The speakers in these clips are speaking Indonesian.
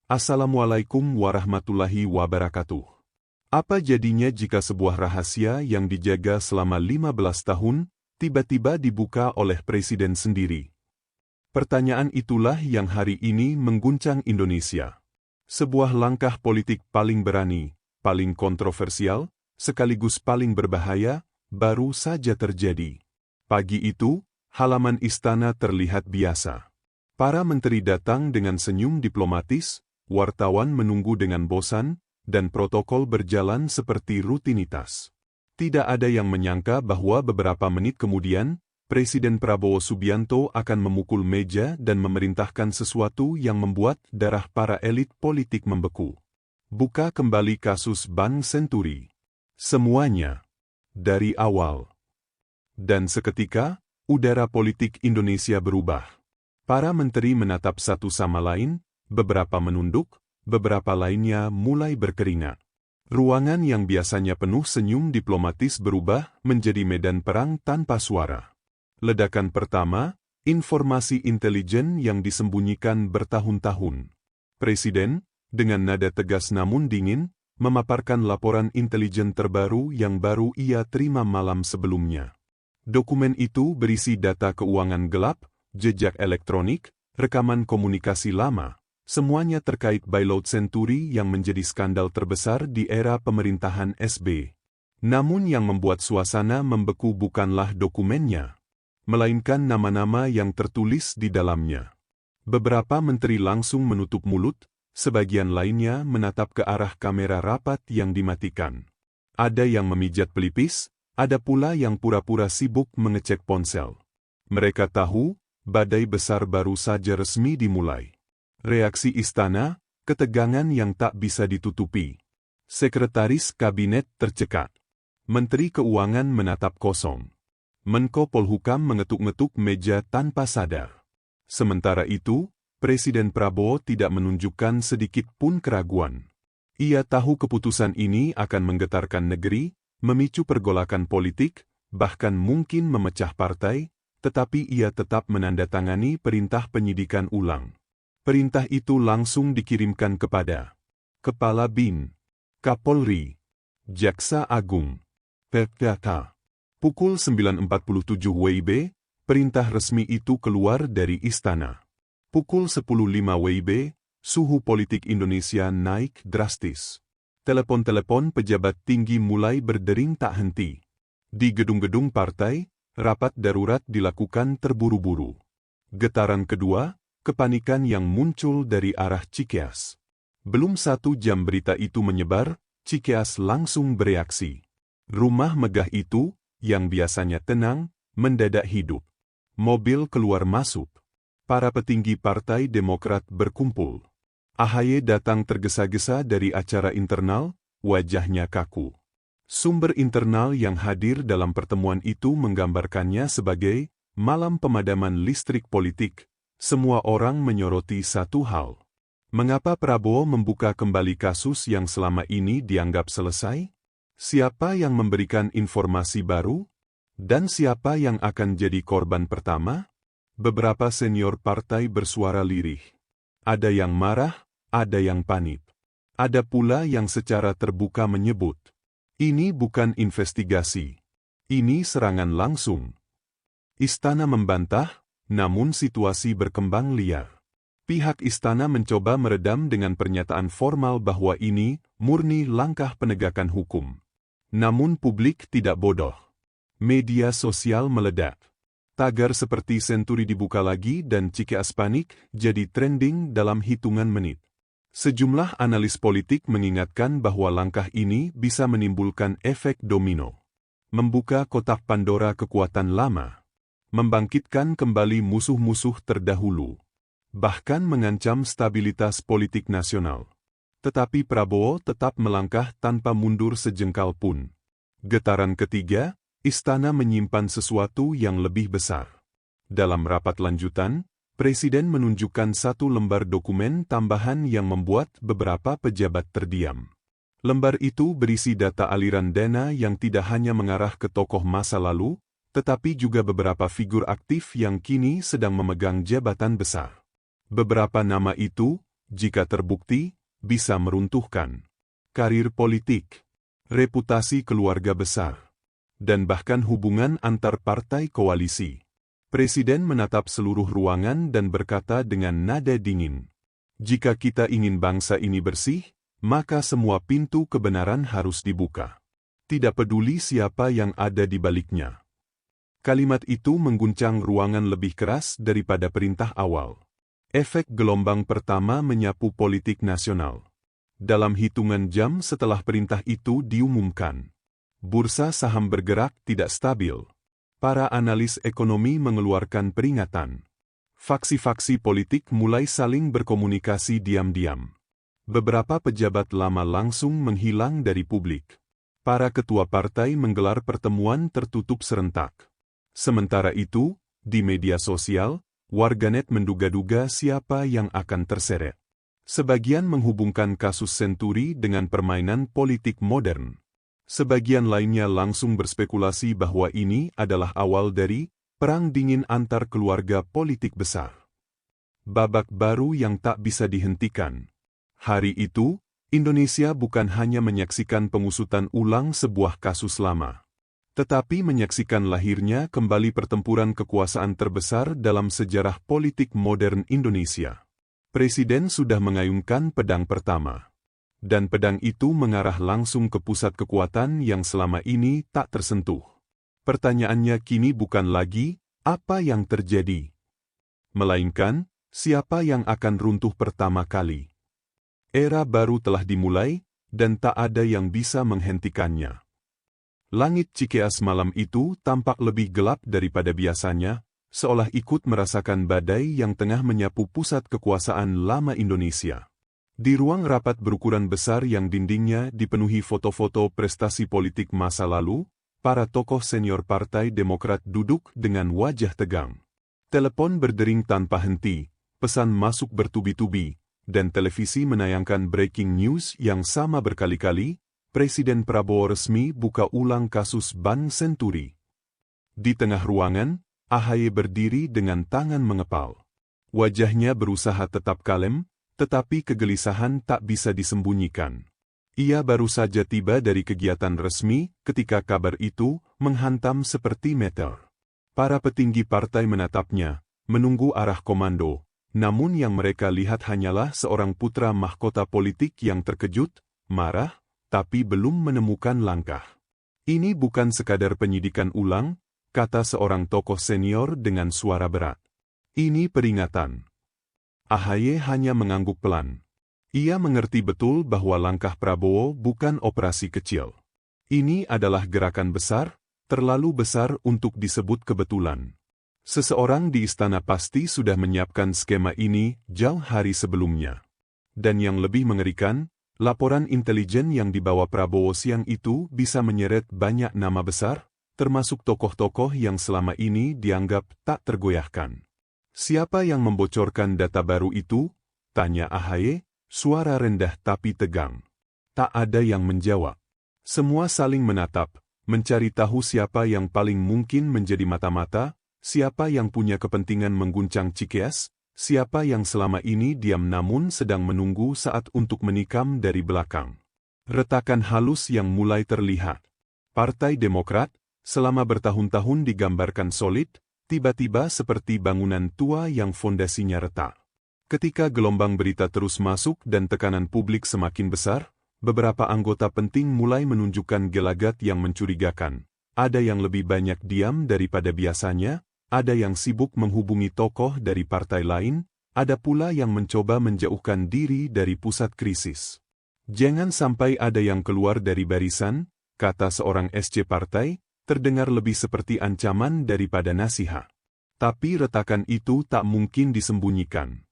Assalamualaikum warahmatullahi wabarakatuh. Apa jadinya jika sebuah rahasia yang dijaga selama 15 tahun, tiba-tiba dibuka oleh Presiden sendiri? Pertanyaan itulah yang hari ini mengguncang Indonesia. Sebuah langkah politik paling berani, paling kontroversial, sekaligus paling berbahaya, baru saja terjadi. Pagi itu, halaman istana terlihat biasa. Para menteri datang dengan senyum diplomatis, wartawan menunggu dengan bosan, dan protokol berjalan seperti rutinitas. Tidak ada yang menyangka bahwa beberapa menit kemudian, Presiden Prabowo Subianto akan memukul meja dan memerintahkan sesuatu yang membuat darah para elit politik membeku. Buka kembali kasus Bank Senturi. Semuanya. Dari awal. Dan seketika, udara politik Indonesia berubah. Para menteri menatap satu sama lain, beberapa menunduk, beberapa lainnya mulai berkeringat. Ruangan yang biasanya penuh senyum diplomatis berubah menjadi medan perang tanpa suara. Ledakan pertama, informasi intelijen yang disembunyikan bertahun-tahun. Presiden, dengan nada tegas namun dingin, memaparkan laporan intelijen terbaru yang baru ia terima malam sebelumnya. Dokumen itu berisi data keuangan gelap, jejak elektronik, rekaman komunikasi lama, semuanya terkait bailout Senturi yang menjadi skandal terbesar di era pemerintahan SB. Namun yang membuat suasana membeku bukanlah dokumennya, melainkan nama-nama yang tertulis di dalamnya. Beberapa menteri langsung menutup mulut, sebagian lainnya menatap ke arah kamera rapat yang dimatikan. Ada yang memijat pelipis, ada pula yang pura-pura sibuk mengecek ponsel. Mereka tahu, badai besar baru saja resmi dimulai. Reaksi istana, ketegangan yang tak bisa ditutupi. Sekretaris Kabinet tercekat. Menteri Keuangan menatap kosong. Menko Polhukam mengetuk-ngetuk meja tanpa sadar. Sementara itu, Presiden Prabowo tidak menunjukkan sedikit pun keraguan. Ia tahu keputusan ini akan menggetarkan negeri, memicu pergolakan politik, bahkan mungkin memecah partai, tetapi ia tetap menandatangani perintah penyidikan ulang. Perintah itu langsung dikirimkan kepada Kepala BIN, Kapolri, Jaksa Agung, PPK. Pukul 9.47 WIB, perintah resmi itu keluar dari istana. Pukul 10.05 WIB, suhu politik Indonesia naik drastis. Telepon-telepon pejabat tinggi mulai berdering tak henti. Di gedung-gedung partai, rapat darurat dilakukan terburu-buru. Getaran kedua, kepanikan yang muncul dari arah Cikeas. Belum 1 jam berita itu menyebar, Cikeas langsung bereaksi. Rumah megah itu, yang biasanya tenang, mendadak hidup. Mobil keluar masuk. Para petinggi Partai Demokrat berkumpul. AHY datang tergesa-gesa dari acara internal, wajahnya kaku. Sumber internal yang hadir dalam pertemuan itu menggambarkannya sebagai malam pemadaman listrik politik. Semua orang menyoroti satu hal. Mengapa Prabowo membuka kembali kasus yang selama ini dianggap selesai? Siapa yang memberikan informasi baru? Dan siapa yang akan jadi korban pertama? Beberapa senior partai bersuara lirih. Ada yang marah, ada yang panik. Ada pula yang secara terbuka menyebut, ini bukan investigasi. Ini serangan langsung. Istana membantah, namun situasi berkembang liar. Pihak istana mencoba meredam dengan pernyataan formal bahwa ini murni langkah penegakan hukum. Namun publik tidak bodoh. Media sosial meledak. Tagar seperti Senturi dibuka lagi dan Cikeas panik jadi trending dalam hitungan menit. Sejumlah analis politik mengingatkan bahwa langkah ini bisa menimbulkan efek domino. Membuka kotak Pandora kekuatan lama. Membangkitkan kembali musuh-musuh terdahulu. Bahkan mengancam stabilitas politik nasional. Tetapi Prabowo tetap melangkah tanpa mundur sejengkal pun. Getaran ketiga, istana menyimpan sesuatu yang lebih besar. Dalam rapat lanjutan, Presiden menunjukkan 1 lembar dokumen tambahan yang membuat beberapa pejabat terdiam. Lembar itu berisi data aliran dana yang tidak hanya mengarah ke tokoh masa lalu, tetapi juga beberapa figur aktif yang kini sedang memegang jabatan besar. Beberapa nama itu, Jika terbukti, bisa meruntuhkan karir politik, reputasi keluarga besar, dan bahkan hubungan antar partai koalisi. Presiden menatap seluruh ruangan dan berkata dengan nada dingin, "Jika kita ingin bangsa ini bersih, maka semua pintu kebenaran harus dibuka. Tidak peduli siapa yang ada di baliknya." Kalimat itu mengguncang ruangan lebih keras daripada perintah awal. Efek gelombang pertama menyapu politik nasional. Dalam hitungan jam setelah perintah itu diumumkan, bursa saham bergerak tidak stabil. Para analis ekonomi mengeluarkan peringatan. Faksi-faksi politik mulai saling berkomunikasi diam-diam. Beberapa pejabat lama langsung menghilang dari publik. Para ketua partai menggelar pertemuan tertutup serentak. Sementara itu, di media sosial, warganet menduga-duga siapa yang akan terseret. Sebagian menghubungkan kasus Senturi dengan permainan politik modern. Sebagian lainnya langsung berspekulasi bahwa ini adalah awal dari perang dingin antar keluarga politik besar. Babak baru yang tak bisa dihentikan. Hari itu, Indonesia bukan hanya menyaksikan pengusutan ulang sebuah kasus lama, tetapi menyaksikan lahirnya kembali pertempuran kekuasaan terbesar dalam sejarah politik modern Indonesia. Presiden sudah mengayunkan pedang pertama. Dan pedang itu mengarah langsung ke pusat kekuatan yang selama ini tak tersentuh. Pertanyaannya kini bukan lagi, apa yang terjadi? Melainkan, siapa yang akan runtuh pertama kali? Era baru telah dimulai, dan tak ada yang bisa menghentikannya. Langit Cikeas malam itu tampak lebih gelap daripada biasanya, seolah ikut merasakan badai yang tengah menyapu pusat kekuasaan lama Indonesia. Di ruang rapat berukuran besar yang dindingnya dipenuhi foto-foto prestasi politik masa lalu, para tokoh senior Partai Demokrat duduk dengan wajah tegang. Telepon berdering tanpa henti, pesan masuk bertubi-tubi, dan televisi menayangkan breaking news yang sama berkali-kali. Presiden Prabowo resmi buka ulang kasus Bank Senturi. Di tengah ruangan, AHY berdiri dengan tangan mengepal. Wajahnya berusaha tetap kalem, tetapi kegelisahan tak bisa disembunyikan. Ia baru saja tiba dari kegiatan resmi ketika kabar itu menghantam seperti meteor. Para petinggi partai menatapnya, menunggu arah komando, namun yang mereka lihat hanyalah seorang putra mahkota politik yang terkejut, marah, tapi belum menemukan langkah. "Ini bukan sekadar penyidikan ulang," kata seorang tokoh senior dengan suara berat. "Ini peringatan." AHY hanya mengangguk pelan. Ia mengerti betul bahwa langkah Prabowo bukan operasi kecil. Ini adalah gerakan besar, terlalu besar untuk disebut kebetulan. Seseorang di istana pasti sudah menyiapkan skema ini jauh hari sebelumnya. Dan yang lebih mengerikan, laporan intelijen yang dibawa Prabowo siang itu bisa menyeret banyak nama besar, termasuk tokoh-tokoh yang selama ini dianggap tak tergoyahkan. "Siapa yang membocorkan data baru itu?" tanya AHY, suara rendah tapi tegang. Tak ada yang menjawab. Semua saling menatap, mencari tahu siapa yang paling mungkin menjadi mata-mata, siapa yang punya kepentingan mengguncang Cikeas, siapa yang selama ini diam namun sedang menunggu saat untuk menikam dari belakang. Retakan halus yang mulai terlihat. Partai Demokrat, selama bertahun-tahun digambarkan solid, tiba-tiba seperti bangunan tua yang fondasinya retak. Ketika gelombang berita terus masuk dan tekanan publik semakin besar, beberapa anggota penting mulai menunjukkan gelagat yang mencurigakan. Ada yang lebih banyak diam daripada biasanya, ada yang sibuk menghubungi tokoh dari partai lain, ada pula yang mencoba menjauhkan diri dari pusat krisis. "Jangan sampai ada yang keluar dari barisan," kata seorang SC partai, terdengar lebih seperti ancaman daripada nasihat. Tapi retakan itu tak mungkin disembunyikan.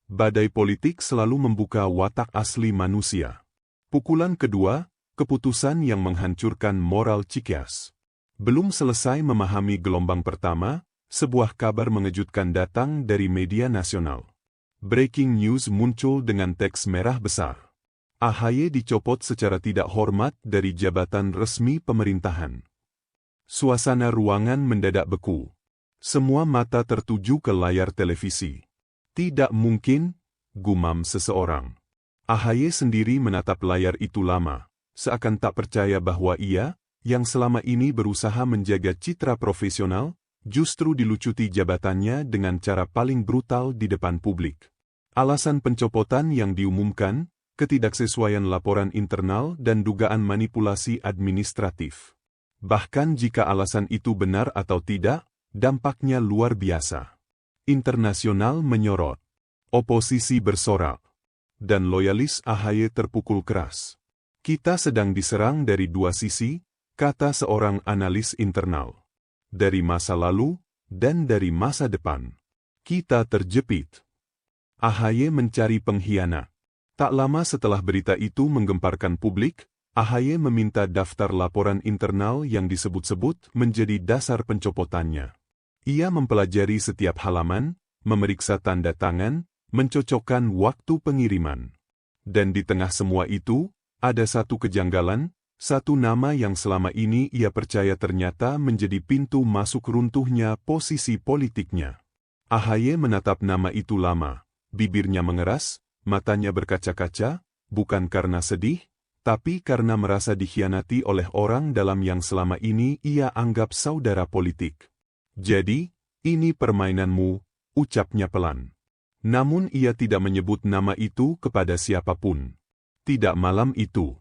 Badai politik selalu membuka watak asli manusia. Pukulan kedua, keputusan yang menghancurkan moral Cikeas. Belum selesai memahami gelombang pertama, sebuah kabar mengejutkan datang dari media nasional. Breaking news muncul dengan teks merah besar. AHY dicopot secara tidak hormat dari jabatan resmi pemerintahan. Suasana ruangan mendadak beku. Semua mata tertuju ke layar televisi. "Tidak mungkin," gumam seseorang. AHY sendiri menatap layar itu lama, seakan tak percaya bahwa ia, yang selama ini berusaha menjaga citra profesional, justru dilucuti jabatannya dengan cara paling brutal di depan publik. Alasan pencopotan yang diumumkan, ketidaksesuaian laporan internal dan dugaan manipulasi administratif. Bahkan jika alasan itu benar atau tidak, dampaknya luar biasa. Internasional menyorot, oposisi bersorak, dan loyalis AHY terpukul keras. Kita sedang diserang dari dua sisi, kata seorang analis internal. Dari masa lalu, dan dari masa depan. Kita terjepit. AHY mencari pengkhianat. Tak lama setelah berita itu menggemparkan publik, AHY meminta daftar laporan internal yang disebut-sebut menjadi dasar pencopotannya. Ia mempelajari setiap halaman, memeriksa tanda tangan, mencocokkan waktu pengiriman. Dan di tengah semua itu, ada satu kejanggalan, satu nama yang selama ini ia percaya ternyata menjadi pintu masuk runtuhnya posisi politiknya. AHY menatap nama itu lama, bibirnya mengeras, matanya berkaca-kaca, bukan karena sedih, tapi karena merasa dikhianati oleh orang dalam yang selama ini ia anggap saudara politik. Jadi, ini permainanmu, ucapnya pelan. Namun ia tidak menyebut nama itu kepada siapapun. Tidak malam itu.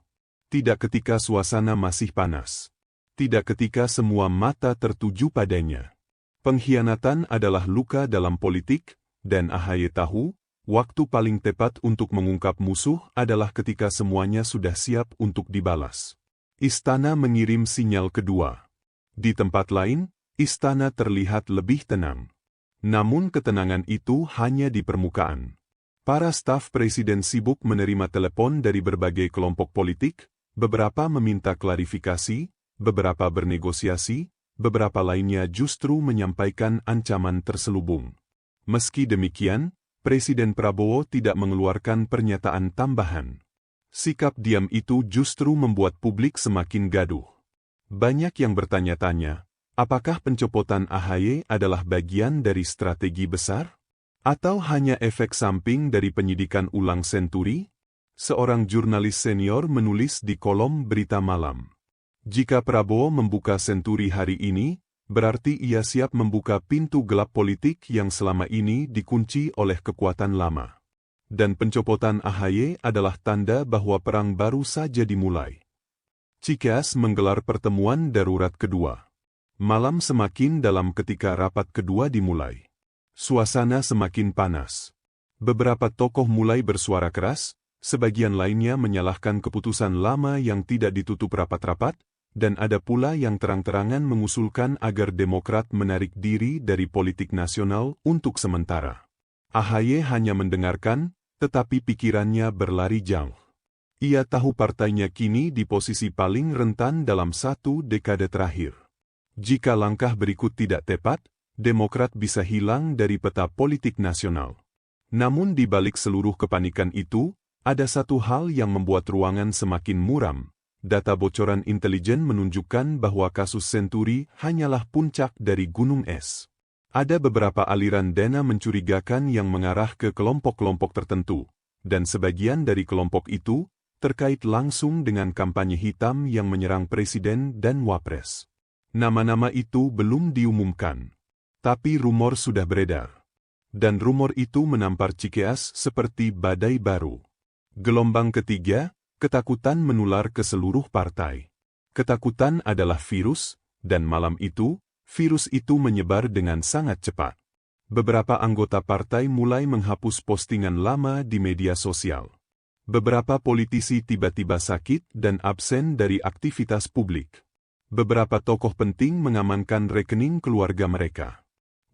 Tidak ketika suasana masih panas. Tidak ketika semua mata tertuju padanya. Pengkhianatan adalah luka dalam politik, dan AHY tahu, waktu paling tepat untuk mengungkap musuh adalah ketika semuanya sudah siap untuk dibalas. Istana mengirim sinyal kedua. Di tempat lain, istana terlihat lebih tenang. Namun ketenangan itu hanya di permukaan. Para staf presiden sibuk menerima telepon dari berbagai kelompok politik, beberapa meminta klarifikasi, beberapa bernegosiasi, beberapa lainnya justru menyampaikan ancaman terselubung. Meski demikian, Presiden Prabowo tidak mengeluarkan pernyataan tambahan. Sikap diam itu justru membuat publik semakin gaduh. Banyak yang bertanya-tanya, apakah pencopotan AHY adalah bagian dari strategi besar? Atau hanya efek samping dari penyidikan ulang Senturi? Seorang jurnalis senior menulis di kolom berita malam. Jika Prabowo membuka Senturi hari ini, berarti ia siap membuka pintu gelap politik yang selama ini dikunci oleh kekuatan lama. Dan pencopotan AHY adalah tanda bahwa perang baru saja dimulai. Cikeas menggelar pertemuan darurat kedua. Malam semakin dalam ketika rapat kedua dimulai. Suasana semakin panas. Beberapa tokoh mulai bersuara keras, sebagian lainnya menyalahkan keputusan lama yang tidak ditutup rapat-rapat, dan ada pula yang terang-terangan mengusulkan agar Demokrat menarik diri dari politik nasional untuk sementara. AHY hanya mendengarkan, tetapi pikirannya berlari jauh. Ia tahu partainya kini di posisi paling rentan dalam satu dekade terakhir. Jika langkah berikut tidak tepat, Demokrat bisa hilang dari peta politik nasional. Namun di balik seluruh kepanikan itu, ada satu hal yang membuat ruangan semakin muram. Data bocoran intelijen menunjukkan bahwa kasus Senturi hanyalah puncak dari gunung es. Ada beberapa aliran dana mencurigakan yang mengarah ke kelompok-kelompok tertentu, dan sebagian dari kelompok itu terkait langsung dengan kampanye hitam yang menyerang presiden dan wapres. Nama-nama itu belum diumumkan, tapi rumor sudah beredar. Dan rumor itu menampar Cikeas seperti badai baru. Gelombang ketiga, ketakutan menular ke seluruh partai. Ketakutan adalah virus, dan malam itu, virus itu menyebar dengan sangat cepat. Beberapa anggota partai mulai menghapus postingan lama di media sosial. Beberapa politisi tiba-tiba sakit dan absen dari aktivitas publik. Beberapa tokoh penting mengamankan rekening keluarga mereka.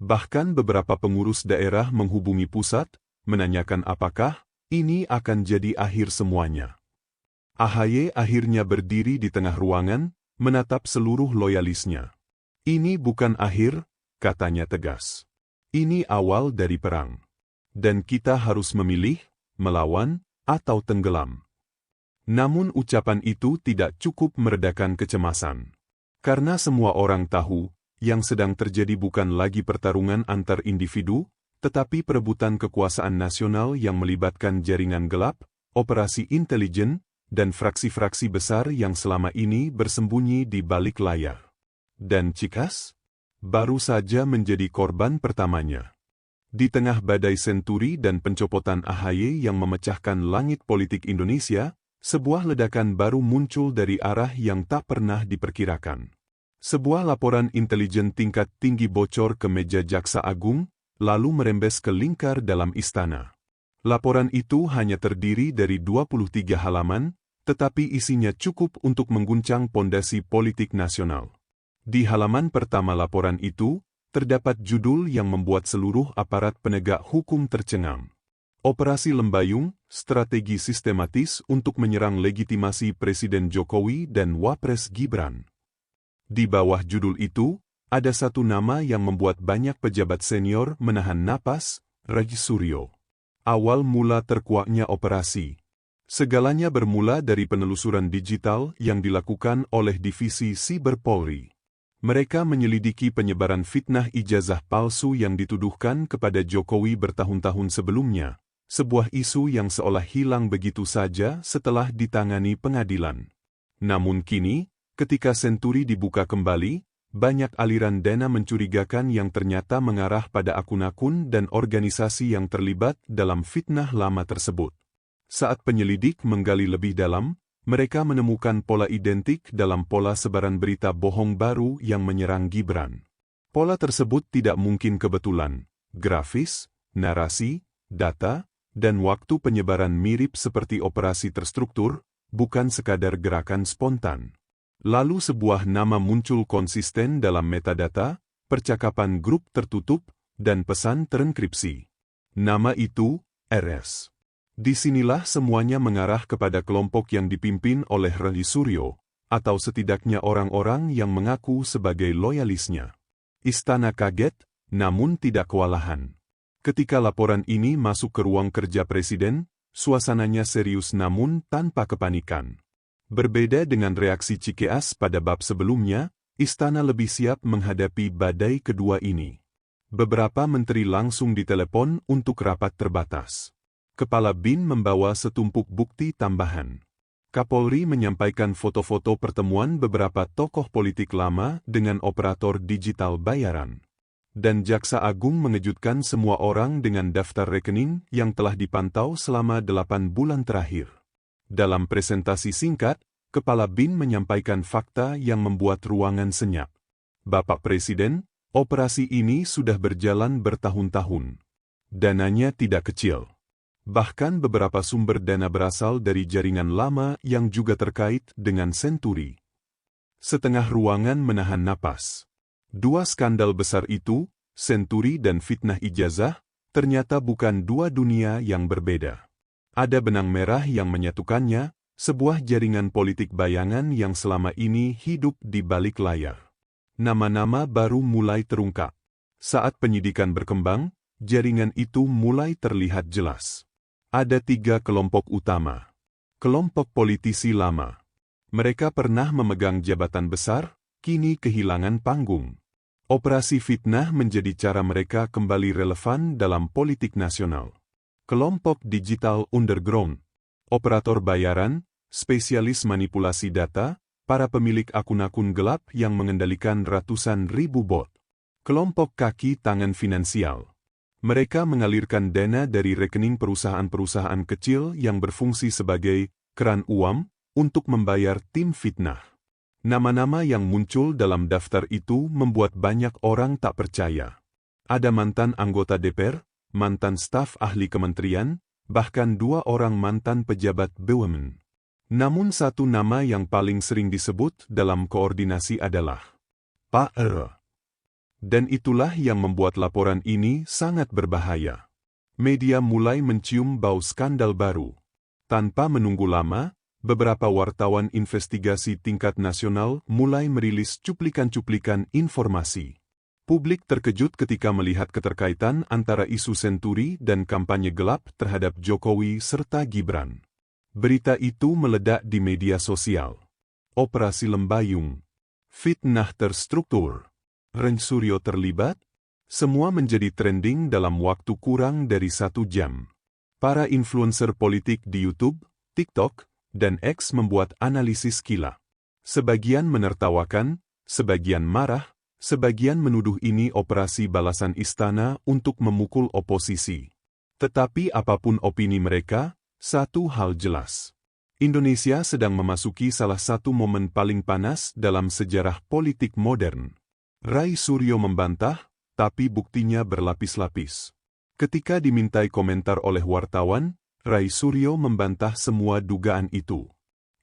Bahkan beberapa pengurus daerah menghubungi pusat, menanyakan apakah ini akan jadi akhir semuanya. AHY akhirnya berdiri di tengah ruangan, menatap seluruh loyalisnya. Ini bukan akhir, katanya tegas. Ini awal dari perang. Dan kita harus memilih, melawan, atau tenggelam. Namun ucapan itu tidak cukup meredakan kecemasan. Karena semua orang tahu, yang sedang terjadi bukan lagi pertarungan antar individu, tetapi perebutan kekuasaan nasional yang melibatkan jaringan gelap, operasi intelijen, dan fraksi-fraksi besar yang selama ini bersembunyi di balik layar. Dan Cikas baru saja menjadi korban pertamanya. Di tengah badai senturi dan pencopotan AHY yang memecahkan langit politik Indonesia, sebuah ledakan baru muncul dari arah yang tak pernah diperkirakan. Sebuah laporan intelijen tingkat tinggi bocor ke meja Jaksa Agung, lalu merembes ke lingkar dalam istana. Laporan itu hanya terdiri dari 23 halaman, tetapi isinya cukup untuk mengguncang pondasi politik nasional. Di halaman pertama laporan itu, terdapat judul yang membuat seluruh aparat penegak hukum tercengang. Operasi Lembayung, strategi sistematis untuk menyerang legitimasi Presiden Jokowi dan Wapres Gibran. Di bawah judul itu, ada satu nama yang membuat banyak pejabat senior menahan napas, Raji Suryo. Awal mula terkuaknya operasi. Segalanya bermula dari penelusuran digital yang dilakukan oleh Divisi Siber Polri. Mereka menyelidiki penyebaran fitnah ijazah palsu yang dituduhkan kepada Jokowi bertahun-tahun sebelumnya, sebuah isu yang seolah hilang begitu saja setelah ditangani pengadilan. Namun kini, ketika senturi dibuka kembali, banyak aliran dana mencurigakan yang ternyata mengarah pada akun-akun dan organisasi yang terlibat dalam fitnah lama tersebut. Saat penyelidik menggali lebih dalam, mereka menemukan pola identik dalam pola sebaran berita bohong baru yang menyerang Gibran. Pola tersebut tidak mungkin kebetulan. Grafis, narasi, data, dan waktu penyebaran mirip seperti operasi terstruktur, bukan sekadar gerakan spontan. Lalu sebuah nama muncul konsisten dalam metadata, percakapan grup tertutup, dan pesan terenkripsi. Nama itu, RS. Disinilah semuanya mengarah kepada kelompok yang dipimpin oleh Raji Suryo, atau setidaknya orang-orang yang mengaku sebagai loyalisnya. Istana kaget, namun tidak kewalahan. Ketika laporan ini masuk ke ruang kerja Presiden, suasananya serius namun tanpa kepanikan. Berbeda dengan reaksi Cikeas pada bab sebelumnya, Istana lebih siap menghadapi badai kedua ini. Beberapa menteri langsung ditelepon untuk rapat terbatas. Kepala BIN membawa setumpuk bukti tambahan. Kapolri menyampaikan foto-foto pertemuan beberapa tokoh politik lama dengan operator digital bayaran. Dan Jaksa Agung mengejutkan semua orang dengan daftar rekening yang telah dipantau selama 8 bulan terakhir. Dalam presentasi singkat, Kepala BIN menyampaikan fakta yang membuat ruangan senyap. Bapak Presiden, operasi ini sudah berjalan bertahun-tahun. Dananya tidak kecil. Bahkan beberapa sumber dana berasal dari jaringan lama yang juga terkait dengan senturi. Setengah ruangan menahan napas. Dua skandal besar itu, senturi dan fitnah ijazah, ternyata bukan dua dunia yang berbeda. Ada benang merah yang menyatukannya, sebuah jaringan politik bayangan yang selama ini hidup di balik layar. Nama-nama baru mulai terungkap. Saat penyidikan berkembang, jaringan itu mulai terlihat jelas. Ada 3 kelompok utama. Kelompok politisi lama. Mereka pernah memegang jabatan besar, kini kehilangan panggung. Operasi fitnah menjadi cara mereka kembali relevan dalam politik nasional. Kelompok digital underground. Operator bayaran, spesialis manipulasi data, para pemilik akun-akun gelap yang mengendalikan ratusan ribu bot. Kelompok kaki tangan finansial. Mereka mengalirkan dana dari rekening perusahaan-perusahaan kecil yang berfungsi sebagai keran uang untuk membayar tim fitnah. Nama-nama yang muncul dalam daftar itu membuat banyak orang tak percaya. Ada mantan anggota DPR, mantan staf ahli kementerian, bahkan 2 orang mantan pejabat BUMN. Namun satu nama yang paling sering disebut dalam koordinasi adalah Pak R. Dan itulah yang membuat laporan ini sangat berbahaya. Media mulai mencium bau skandal baru. Tanpa menunggu lama, beberapa wartawan investigasi tingkat nasional mulai merilis cuplikan-cuplikan informasi. Publik terkejut ketika melihat keterkaitan antara isu senturi dan kampanye gelap terhadap Jokowi serta Gibran. Berita itu meledak di media sosial. Operasi Lembayung. Fitnah terstruktur. Raji Suryo terlibat? Semua menjadi trending dalam waktu kurang dari 1 jam. Para influencer politik di YouTube, TikTok, dan X membuat analisis gila. Sebagian menertawakan, sebagian marah, sebagian menuduh ini operasi balasan istana untuk memukul oposisi. Tetapi apapun opini mereka, satu hal jelas. Indonesia sedang memasuki salah satu momen paling panas dalam sejarah politik modern. Rai Suryo membantah, tapi buktinya berlapis-lapis. Ketika dimintai komentar oleh wartawan, Rai Suryo membantah semua dugaan itu.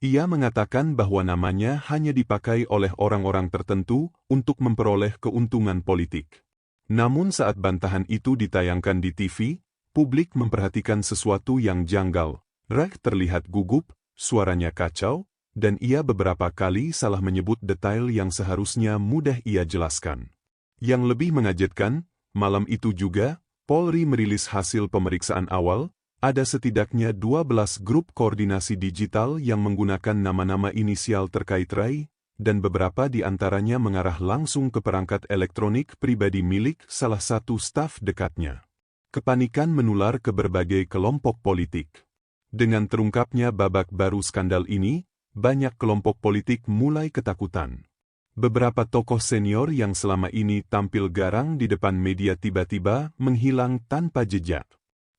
Ia mengatakan bahwa namanya hanya dipakai oleh orang-orang tertentu untuk memperoleh keuntungan politik. Namun saat bantahan itu ditayangkan di TV, publik memperhatikan sesuatu yang janggal. Rai terlihat gugup, suaranya kacau, dan ia beberapa kali salah menyebut detail yang seharusnya mudah ia jelaskan. Yang lebih mengagetkan, malam itu juga, Polri merilis hasil pemeriksaan awal, ada setidaknya 12 grup koordinasi digital yang menggunakan nama-nama inisial terkait Rai, dan beberapa di antaranya mengarah langsung ke perangkat elektronik pribadi milik salah satu staf dekatnya. Kepanikan menular ke berbagai kelompok politik. Dengan terungkapnya babak baru skandal ini, banyak kelompok politik mulai ketakutan. Beberapa tokoh senior yang selama ini tampil garang di depan media tiba-tiba menghilang tanpa jejak.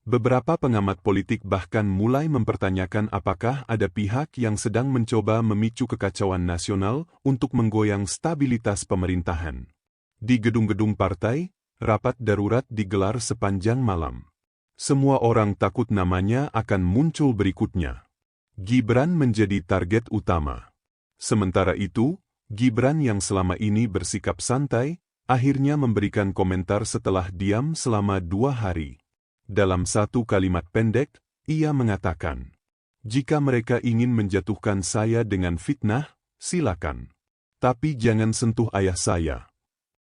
Beberapa pengamat politik bahkan mulai mempertanyakan apakah ada pihak yang sedang mencoba memicu kekacauan nasional untuk menggoyang stabilitas pemerintahan. Di gedung-gedung partai, rapat darurat digelar sepanjang malam. Semua orang takut namanya akan muncul berikutnya. Gibran menjadi target utama. Sementara itu, Gibran yang selama ini bersikap santai, akhirnya memberikan komentar setelah diam selama 2 hari. Dalam satu kalimat pendek, ia mengatakan, "Jika mereka ingin menjatuhkan saya dengan fitnah, silakan. Tapi jangan sentuh ayah saya."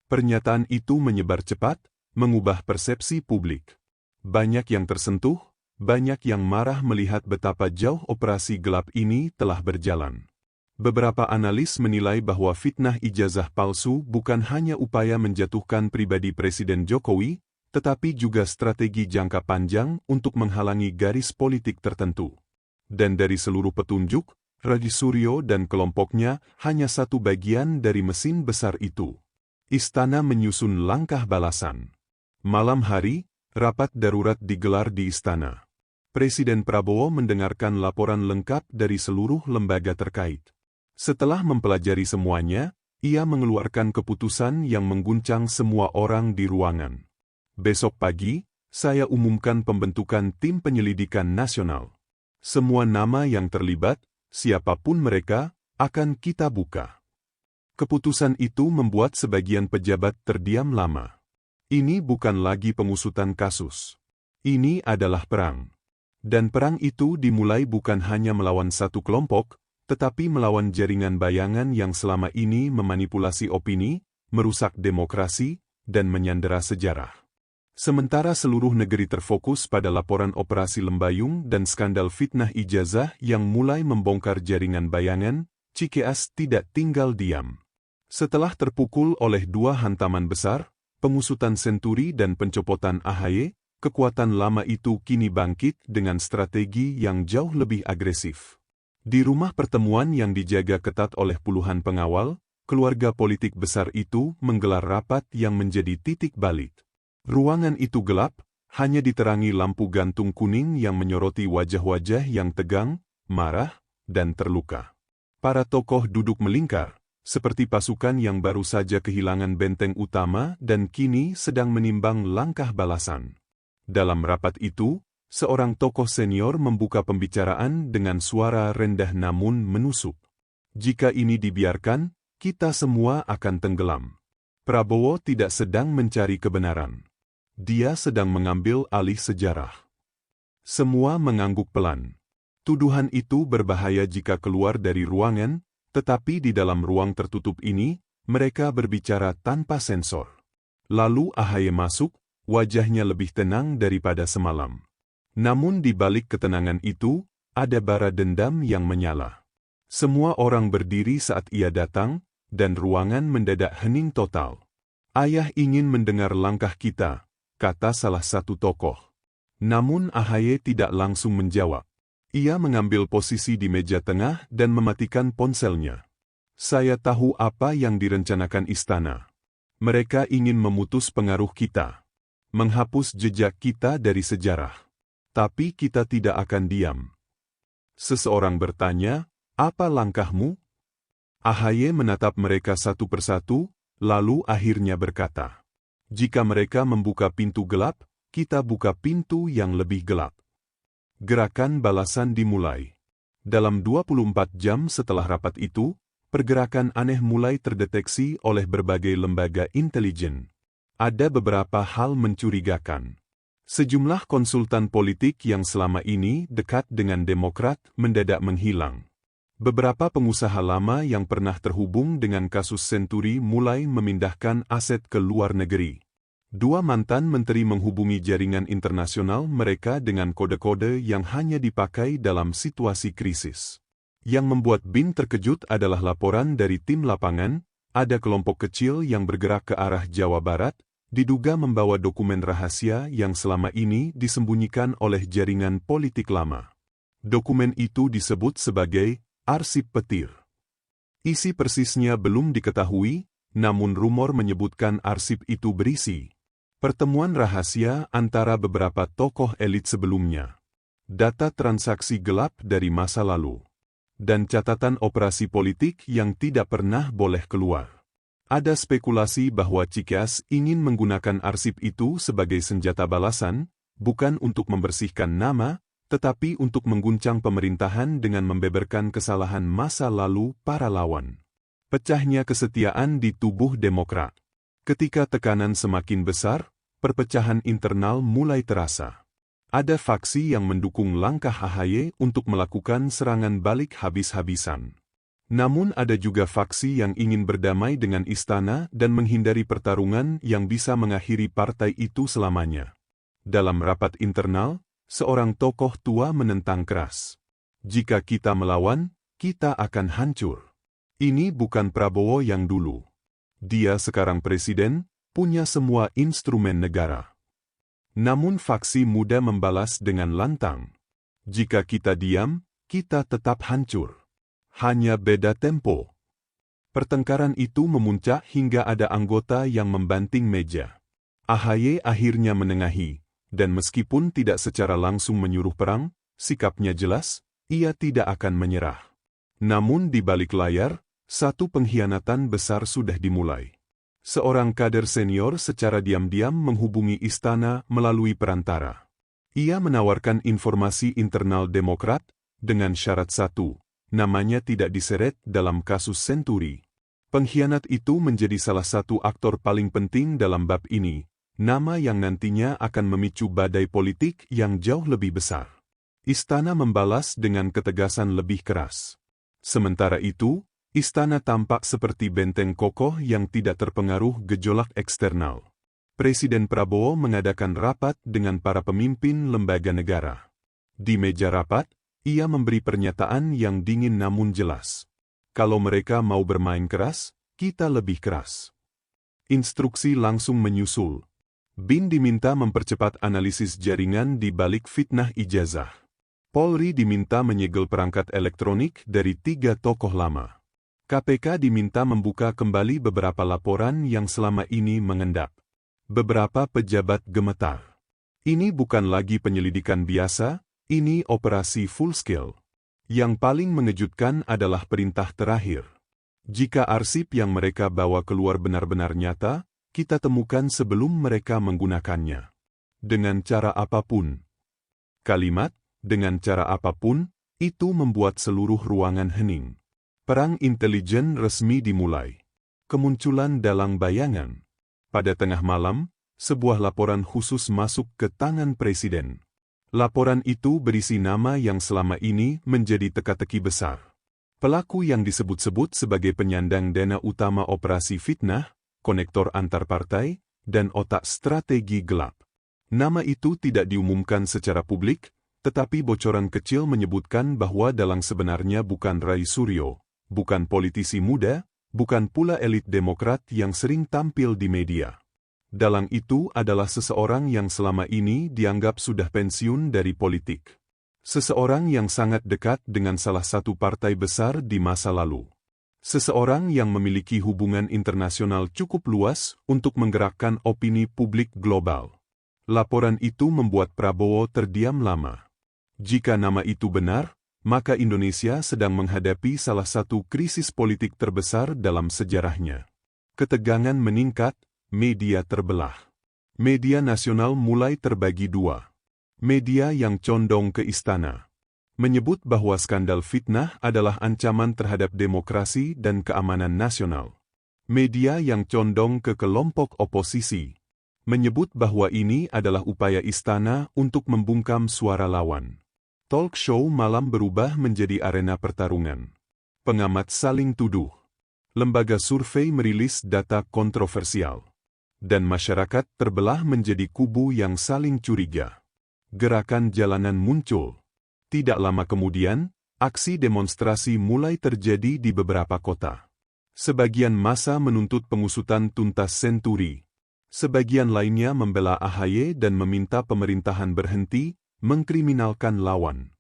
Pernyataan itu menyebar cepat, mengubah persepsi publik. Banyak yang tersentuh, banyak yang marah melihat betapa jauh operasi gelap ini telah berjalan. Beberapa analis menilai bahwa fitnah ijazah palsu bukan hanya upaya menjatuhkan pribadi Presiden Jokowi, tetapi juga strategi jangka panjang untuk menghalangi garis politik tertentu. Dan dari seluruh petunjuk, Rai Suryo dan kelompoknya hanya satu bagian dari mesin besar itu. Istana menyusun langkah balasan. Malam hari, rapat darurat digelar di Istana. Presiden Prabowo mendengarkan laporan lengkap dari seluruh lembaga terkait. Setelah mempelajari semuanya, ia mengeluarkan keputusan yang mengguncang semua orang di ruangan. Besok pagi, saya umumkan pembentukan tim penyelidikan nasional. Semua nama yang terlibat, siapapun mereka, akan kita buka. Keputusan itu membuat sebagian pejabat terdiam lama. Ini bukan lagi pengusutan kasus. Ini adalah perang. Dan perang itu dimulai bukan hanya melawan satu kelompok, tetapi melawan jaringan bayangan yang selama ini memanipulasi opini, merusak demokrasi, dan menyandera sejarah. Sementara seluruh negeri terfokus pada laporan operasi Lembayung dan skandal fitnah ijazah yang mulai membongkar jaringan bayangan, Cikeas tidak tinggal diam. Setelah terpukul oleh 2 hantaman besar, pengusutan Senturi dan pencopotan AHY, kekuatan lama itu kini bangkit dengan strategi yang jauh lebih agresif. Di rumah pertemuan yang dijaga ketat oleh puluhan pengawal, keluarga politik besar itu menggelar rapat yang menjadi titik balik. Ruangan itu gelap, hanya diterangi lampu gantung kuning yang menyoroti wajah-wajah yang tegang, marah, dan terluka. Para tokoh duduk melingkar, seperti pasukan yang baru saja kehilangan benteng utama dan kini sedang menimbang langkah balasan. Dalam rapat itu, seorang tokoh senior membuka pembicaraan dengan suara rendah namun menusuk. Jika ini dibiarkan, kita semua akan tenggelam. Prabowo tidak sedang mencari kebenaran. Dia sedang mengambil alih sejarah. Semua mengangguk pelan. Tuduhan itu berbahaya jika keluar dari ruangan, tetapi di dalam ruang tertutup ini, mereka berbicara tanpa sensor. Lalu AHY masuk, wajahnya lebih tenang daripada semalam. Namun di balik ketenangan itu, ada bara dendam yang menyala. Semua orang berdiri saat ia datang, dan ruangan mendadak hening total. Ayah ingin mendengar langkah kita, kata salah satu tokoh. Namun AHY tidak langsung menjawab. Ia mengambil posisi di meja tengah dan mematikan ponselnya. Saya tahu apa yang direncanakan istana. Mereka ingin memutus pengaruh kita, menghapus jejak kita dari sejarah. Tapi kita tidak akan diam. Seseorang bertanya, apa langkahmu? AHY menatap mereka satu persatu, lalu akhirnya berkata, jika mereka membuka pintu gelap, kita buka pintu yang lebih gelap. Gerakan balasan dimulai. Dalam 24 jam setelah rapat itu, pergerakan aneh mulai terdeteksi oleh berbagai lembaga intelijen. Ada beberapa hal mencurigakan. Sejumlah konsultan politik yang selama ini dekat dengan Demokrat mendadak menghilang. Beberapa pengusaha lama yang pernah terhubung dengan kasus Senturi mulai memindahkan aset ke luar negeri. 2 mantan menteri menghubungi jaringan internasional mereka dengan kode-kode yang hanya dipakai dalam situasi krisis. Yang membuat BIN terkejut adalah laporan dari tim lapangan, ada kelompok kecil yang bergerak ke arah Jawa Barat, diduga membawa dokumen rahasia yang selama ini disembunyikan oleh jaringan politik lama. Dokumen itu disebut sebagai arsip petir. Isi persisnya belum diketahui, namun rumor menyebutkan arsip itu berisi pertemuan rahasia antara beberapa tokoh elit sebelumnya, data transaksi gelap dari masa lalu, dan catatan operasi politik yang tidak pernah boleh keluar. Ada spekulasi bahwa Cikeas ingin menggunakan arsip itu sebagai senjata balasan, bukan untuk membersihkan nama, tetapi untuk mengguncang pemerintahan dengan membeberkan kesalahan masa lalu para lawan. Pecahnya kesetiaan di tubuh Demokrat. Ketika tekanan semakin besar, perpecahan internal mulai terasa. Ada faksi yang mendukung langkah AHY untuk melakukan serangan balik habis-habisan. Namun ada juga faksi yang ingin berdamai dengan istana dan menghindari pertarungan yang bisa mengakhiri partai itu selamanya. Dalam rapat internal, seorang tokoh tua menentang keras. Jika kita melawan, kita akan hancur. Ini bukan Prabowo yang dulu. Dia sekarang presiden, punya semua instrumen negara. Namun faksi muda membalas dengan lantang. Jika kita diam, kita tetap hancur. Hanya beda tempo. Pertengkaran itu memuncak hingga ada anggota yang membanting meja. AHY akhirnya menengahi. Dan meskipun tidak secara langsung menyuruh perang, sikapnya jelas, ia tidak akan menyerah. Namun di balik layar, satu pengkhianatan besar sudah dimulai. Seorang kader senior secara diam-diam menghubungi istana melalui perantara. Ia menawarkan informasi internal Demokrat, dengan syarat satu, namanya tidak diseret dalam kasus Senturi. Pengkhianat itu menjadi salah satu aktor paling penting dalam bab ini. Nama yang nantinya akan memicu badai politik yang jauh lebih besar. Istana membalas dengan ketegasan lebih keras. Sementara itu, istana tampak seperti benteng kokoh yang tidak terpengaruh gejolak eksternal. Presiden Prabowo mengadakan rapat dengan para pemimpin lembaga negara. Di meja rapat, ia memberi pernyataan yang dingin namun jelas. Kalau mereka mau bermain keras, kita lebih keras. Instruksi langsung menyusul. BIN diminta mempercepat analisis jaringan di balik fitnah ijazah. Polri diminta menyegel perangkat elektronik dari 3 tokoh lama. KPK diminta membuka kembali beberapa laporan yang selama ini mengendap. Beberapa pejabat gemetar. Ini bukan lagi penyelidikan biasa, ini operasi full scale. Yang paling mengejutkan adalah perintah terakhir. Jika arsip yang mereka bawa keluar benar-benar nyata, kita temukan sebelum mereka menggunakannya. Dengan cara apapun. Kalimat, dengan cara apapun, itu membuat seluruh ruangan hening. Perang intelijen resmi dimulai. Kemunculan dalang bayangan. Pada tengah malam, sebuah laporan khusus masuk ke tangan Presiden. Laporan itu berisi nama yang selama ini menjadi teka-teki besar. Pelaku yang disebut-sebut sebagai penyandang dana utama operasi fitnah, konektor antar partai, dan otak strategi gelap. Nama itu tidak diumumkan secara publik, tetapi bocoran kecil menyebutkan bahwa dalang sebenarnya bukan Rai Suryo, bukan politisi muda, bukan pula elit Demokrat yang sering tampil di media. Dalang itu adalah seseorang yang selama ini dianggap sudah pensiun dari politik. Seseorang yang sangat dekat dengan salah satu partai besar di masa lalu. Seseorang yang memiliki hubungan internasional cukup luas untuk menggerakkan opini publik global. Laporan itu membuat Prabowo terdiam lama. Jika nama itu benar, maka Indonesia sedang menghadapi salah satu krisis politik terbesar dalam sejarahnya. Ketegangan meningkat, media terbelah. Media nasional mulai terbagi dua. Media yang condong ke istana, menyebut bahwa skandal fitnah adalah ancaman terhadap demokrasi dan keamanan nasional. Media yang condong ke kelompok oposisi, menyebut bahwa ini adalah upaya istana untuk membungkam suara lawan. Talk show malam berubah menjadi arena pertarungan. Pengamat saling tuduh. Lembaga survei merilis data kontroversial. Dan masyarakat terbelah menjadi kubu yang saling curiga. Gerakan jalanan muncul. Tidak lama kemudian, aksi demonstrasi mulai terjadi di beberapa kota. Sebagian massa menuntut pengusutan tuntas Senturi. Sebagian lainnya membela AHY dan meminta pemerintahan berhenti, mengkriminalkan lawan.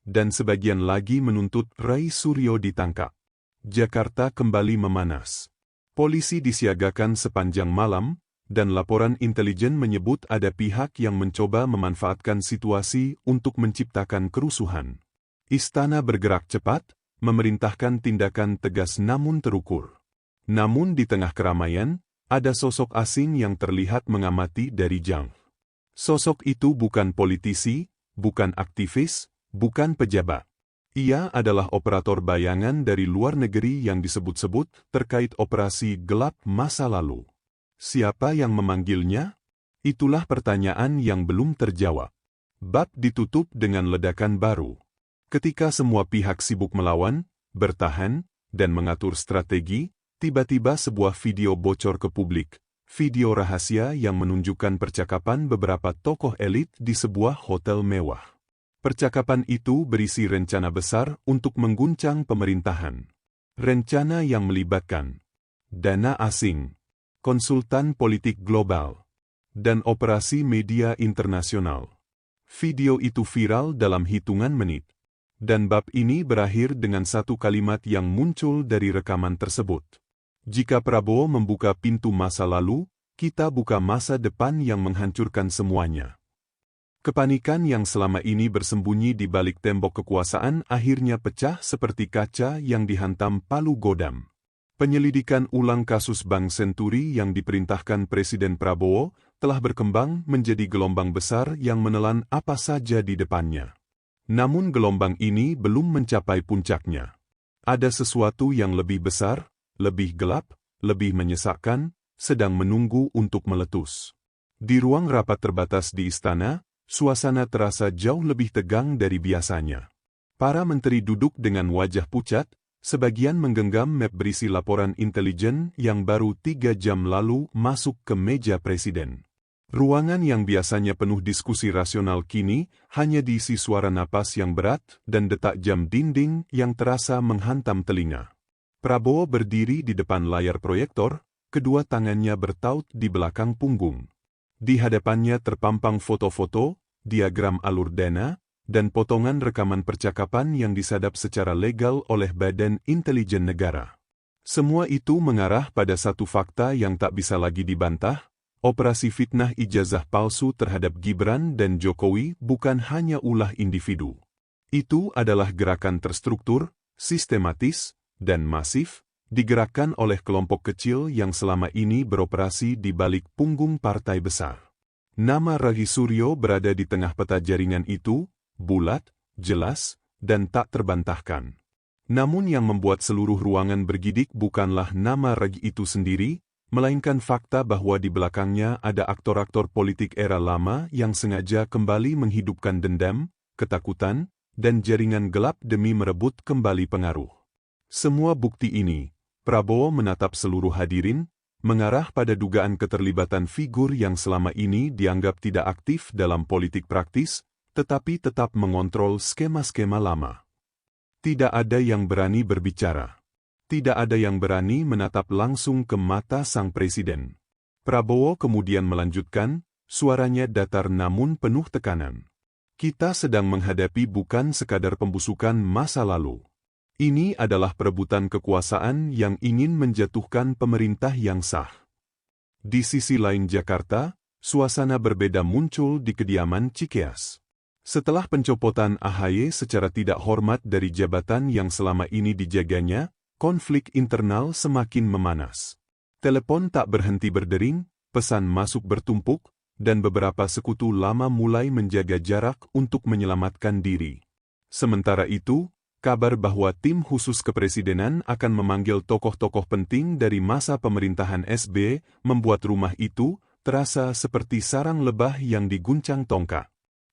Dan sebagian lagi menuntut Rai Suryo ditangkap. Jakarta kembali memanas. Polisi disiagakan sepanjang malam, dan laporan intelijen menyebut ada pihak yang mencoba memanfaatkan situasi untuk menciptakan kerusuhan. Istana bergerak cepat, memerintahkan tindakan tegas namun terukur. Namun di tengah keramaian, ada sosok asing yang terlihat mengamati dari jauh. Sosok itu bukan politisi, bukan aktivis, bukan pejabat. Ia adalah operator bayangan dari luar negeri yang disebut-sebut terkait operasi gelap masa lalu. Siapa yang memanggilnya? Itulah pertanyaan yang belum terjawab. Bab ditutup dengan ledakan baru. Ketika semua pihak sibuk melawan, bertahan, dan mengatur strategi, tiba-tiba sebuah video bocor ke publik. Video rahasia yang menunjukkan percakapan beberapa tokoh elit di sebuah hotel mewah. Percakapan itu berisi rencana besar untuk mengguncang pemerintahan. Rencana yang melibatkan dana asing, konsultan politik global, dan operasi media internasional. Video itu viral dalam hitungan menit. Dan bab ini berakhir dengan satu kalimat yang muncul dari rekaman tersebut. Jika Prabowo membuka pintu masa lalu, kita buka masa depan yang menghancurkan semuanya. Kepanikan yang selama ini bersembunyi di balik tembok kekuasaan akhirnya pecah seperti kaca yang dihantam palu godam. Penyelidikan ulang kasus Bank Senturi yang diperintahkan Presiden Prabowo telah berkembang menjadi gelombang besar yang menelan apa saja di depannya. Namun gelombang ini belum mencapai puncaknya. Ada sesuatu yang lebih besar, lebih gelap, lebih menyesakkan, sedang menunggu untuk meletus. Di ruang rapat terbatas di istana, suasana terasa jauh lebih tegang dari biasanya. Para menteri duduk dengan wajah pucat, sebagian menggenggam map berisi laporan intelijen yang baru 3 jam lalu masuk ke meja presiden. Ruangan yang biasanya penuh diskusi rasional kini hanya diisi suara napas yang berat dan detak jam dinding yang terasa menghantam telinga. Prabowo berdiri di depan layar proyektor, kedua tangannya bertaut di belakang punggung. Di hadapannya terpampang foto-foto, diagram alur dana, dan potongan rekaman percakapan yang disadap secara legal oleh Badan Intelijen Negara. Semua itu mengarah pada satu fakta yang tak bisa lagi dibantah, operasi fitnah ijazah palsu terhadap Gibran dan Jokowi bukan hanya ulah individu. Itu adalah gerakan terstruktur, sistematis, dan masif, digerakkan oleh kelompok kecil yang selama ini beroperasi di balik punggung partai besar. Nama Rai Suryo berada di tengah peta jaringan itu, bulat, jelas, dan tak terbantahkan. Namun yang membuat seluruh ruangan bergidik bukanlah nama Rai itu sendiri, melainkan fakta bahwa di belakangnya ada aktor-aktor politik era lama yang sengaja kembali menghidupkan dendam, ketakutan, dan jaringan gelap demi merebut kembali pengaruh. Semua bukti ini, Prabowo menatap seluruh hadirin, mengarah pada dugaan keterlibatan figur yang selama ini dianggap tidak aktif dalam politik praktis, tetapi tetap mengontrol skema-skema lama. Tidak ada yang berani berbicara. Tidak ada yang berani menatap langsung ke mata sang presiden. Prabowo kemudian melanjutkan, suaranya datar namun penuh tekanan. Kita sedang menghadapi bukan sekadar pembusukan masa lalu. Ini adalah perebutan kekuasaan yang ingin menjatuhkan pemerintah yang sah. Di sisi lain Jakarta, suasana berbeda muncul di kediaman Cikeas. Setelah pencopotan AHY secara tidak hormat dari jabatan yang selama ini dijaganya, konflik internal semakin memanas. Telepon tak berhenti berdering, pesan masuk bertumpuk, dan beberapa sekutu lama mulai menjaga jarak untuk menyelamatkan diri. Sementara itu, kabar bahwa tim khusus kepresidenan akan memanggil tokoh-tokoh penting dari masa pemerintahan SB membuat rumah itu terasa seperti sarang lebah yang diguncang tongkat.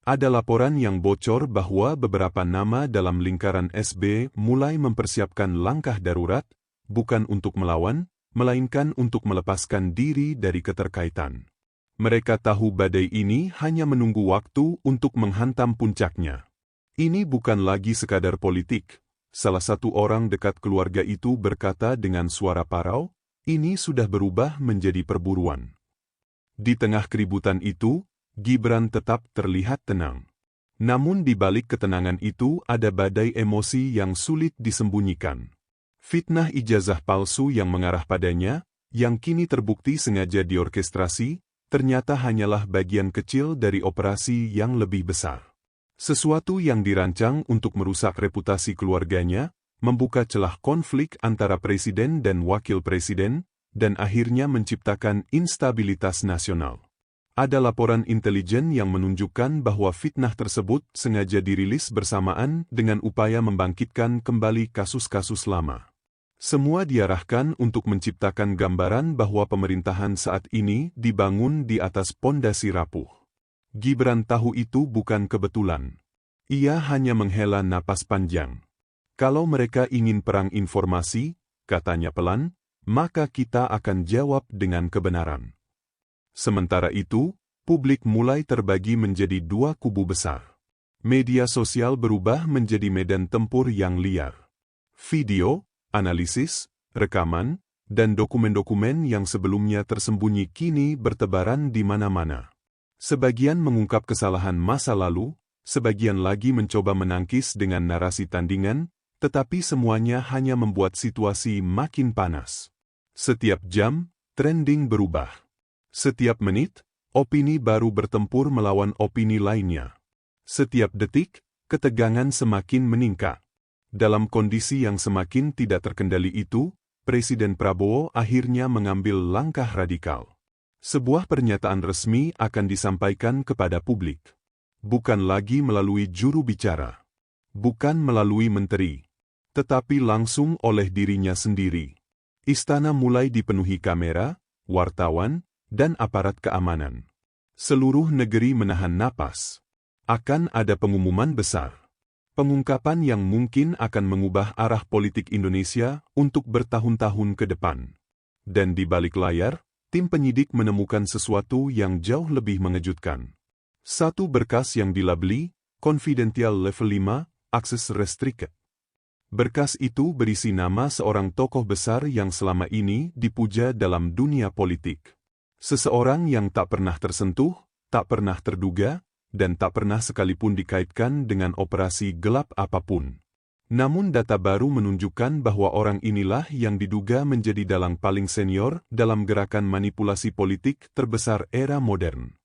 Ada laporan yang bocor bahwa beberapa nama dalam lingkaran SB mulai mempersiapkan langkah darurat, bukan untuk melawan, melainkan untuk melepaskan diri dari keterkaitan. Mereka tahu badai ini hanya menunggu waktu untuk menghantam puncaknya. Ini bukan lagi sekadar politik. Salah satu orang dekat keluarga itu berkata dengan suara parau, ini sudah berubah menjadi perburuan. Di tengah keributan itu, Gibran tetap terlihat tenang. Namun di balik ketenangan itu ada badai emosi yang sulit disembunyikan. Fitnah ijazah palsu yang mengarah padanya, yang kini terbukti sengaja diorkestrasi, ternyata hanyalah bagian kecil dari operasi yang lebih besar. Sesuatu yang dirancang untuk merusak reputasi keluarganya, membuka celah konflik antara presiden dan wakil presiden, dan akhirnya menciptakan instabilitas nasional. Ada laporan intelijen yang menunjukkan bahwa fitnah tersebut sengaja dirilis bersamaan dengan upaya membangkitkan kembali kasus-kasus lama. Semua diarahkan untuk menciptakan gambaran bahwa pemerintahan saat ini dibangun di atas pondasi rapuh. Gibran tahu itu bukan kebetulan. Ia hanya menghela napas panjang. Kalau mereka ingin perang informasi, katanya pelan, maka kita akan jawab dengan kebenaran. Sementara itu, publik mulai terbagi menjadi dua kubu besar. Media sosial berubah menjadi medan tempur yang liar. Video, analisis, rekaman, dan dokumen-dokumen yang sebelumnya tersembunyi kini bertebaran di mana-mana. Sebagian mengungkap kesalahan masa lalu, sebagian lagi mencoba menangkis dengan narasi tandingan, tetapi semuanya hanya membuat situasi makin panas. Setiap jam, trending berubah. Setiap menit, opini baru bertempur melawan opini lainnya. Setiap detik, ketegangan semakin meningkat. Dalam kondisi yang semakin tidak terkendali itu, Presiden Prabowo akhirnya mengambil langkah radikal. Sebuah pernyataan resmi akan disampaikan kepada publik. Bukan lagi melalui juru bicara. Bukan melalui menteri. Tetapi langsung oleh dirinya sendiri. Istana mulai dipenuhi kamera, wartawan, dan aparat keamanan. Seluruh negeri menahan napas. Akan ada pengumuman besar. Pengungkapan yang mungkin akan mengubah arah politik Indonesia untuk bertahun-tahun ke depan. Dan di balik layar, tim penyidik menemukan sesuatu yang jauh lebih mengejutkan. Satu berkas yang dilabeli, Confidential Level 5, Access Restricted. Berkas itu berisi nama seorang tokoh besar yang selama ini dipuja dalam dunia politik. Seseorang yang tak pernah tersentuh, tak pernah terduga, dan tak pernah sekalipun dikaitkan dengan operasi gelap apapun. Namun data baru menunjukkan bahwa orang inilah yang diduga menjadi dalang paling senior dalam gerakan manipulasi politik terbesar era modern.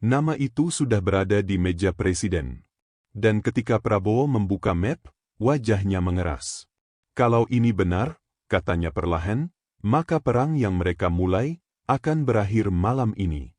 Nama itu sudah berada di meja presiden. Dan ketika Prabowo membuka map, wajahnya mengeras. Kalau ini benar, katanya perlahan, maka perang yang mereka mulai akan berakhir malam ini.